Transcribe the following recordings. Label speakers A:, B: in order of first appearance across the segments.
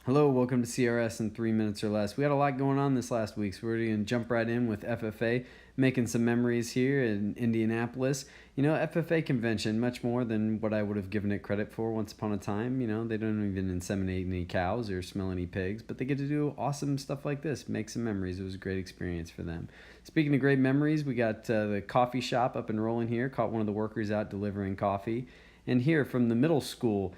A: Hello, welcome to CRS in 3 minutes or less. We had a lot going on this last week, so we're going to jump right in with FFA, making some memories here in Indianapolis. You know, FFA convention, much more than what I would have given it credit for once upon a time. You know, they don't even inseminate any cows or smell any pigs, but they get to do awesome stuff like this, make some memories. It was a great experience for them. Speaking of great memories, we got the coffee shop up and rolling here, caught one of the workers out delivering coffee. And here from the middle school,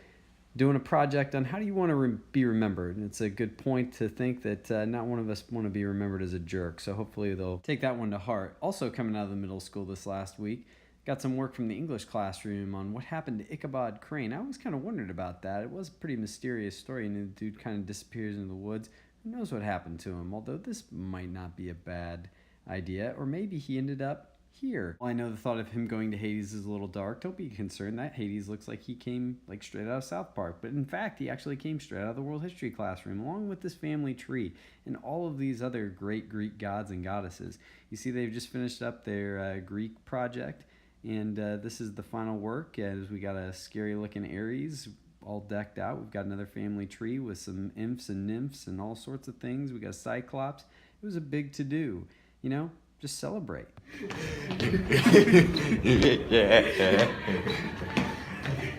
A: doing a project on how do you want to be remembered. And it's a good point to think that not one of us want to be remembered as a jerk. So hopefully they'll take that one to heart. Also coming out of the middle school this last week, got some work from the English classroom on what happened to Ichabod Crane. I always kind of wondered about that. It was a pretty mysterious story, and the dude kind of disappears into the woods. Who knows what happened to him? Although this might not be a bad idea, or maybe he ended up here. Well, I know the thought of him going to Hades is a little dark. Don't be concerned. That Hades looks like he came like straight out of South Park. But in fact, he actually came straight out of the world history classroom, along with this family tree and all of these other great Greek gods and goddesses. You see, they've just finished up their Greek project, and this is the final work. As we got a scary looking Ares all decked out. We've got another family tree with some imps and nymphs and all sorts of things. We got Cyclops. It was a big to do, you know. Just celebrate.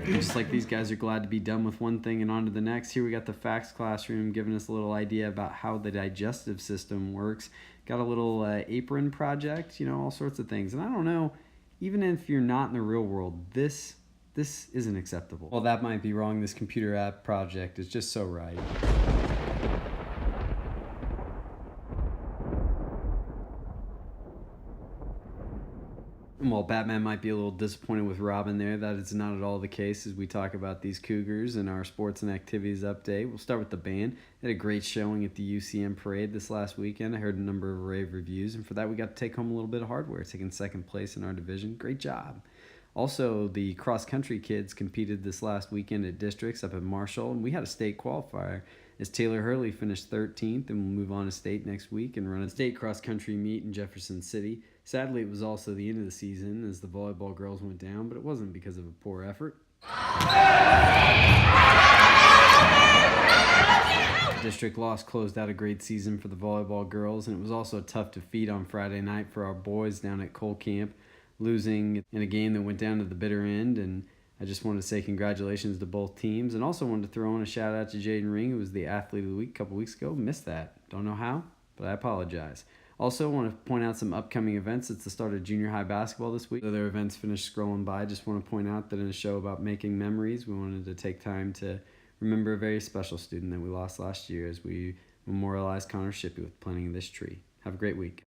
A: Just like these guys are glad to be done with one thing and on to the next. Here we got the facts classroom giving us a little idea about how the digestive system works. Got a little apron project, you know, all sorts of things. And I don't know, even if you're not in the real world, this isn't acceptable. Well, that might be wrong. This computer app project is just so right. And while Batman might be a little disappointed with Robin there, that is not at all the case as we talk about these Cougars and our sports and activities update. We'll start with the band. They had a great showing at the UCM parade this last weekend. I heard a number of rave reviews, and for that we got to take home a little bit of hardware, taking second place in our division. Great job. Also, the cross-country kids competed this last weekend at districts up at Marshall, and we had a state qualifier as Taylor Hurley finished 13th and will move on to state next week and run a state cross-country meet in Jefferson City. Sadly, it was also the end of the season as the volleyball girls went down, but it wasn't because of a poor effort. The district loss closed out a great season for the volleyball girls, and it was also a tough defeat on Friday night for our boys down at Cole Camp, losing in a game that went down to the bitter end. And I just wanted to say congratulations to both teams, and also wanted to throw in a shout out to Jaden Ring, who was the athlete of the week a couple weeks ago. Missed that. Don't know how, but I apologize. Also, want to point out some upcoming events. It's the start of junior high basketball this week. Other events finished scrolling by. Just want to point out that in a show about making memories, we wanted to take time to remember a very special student that we lost last year as we memorialize Connor Shippey with planting this tree. Have a great week.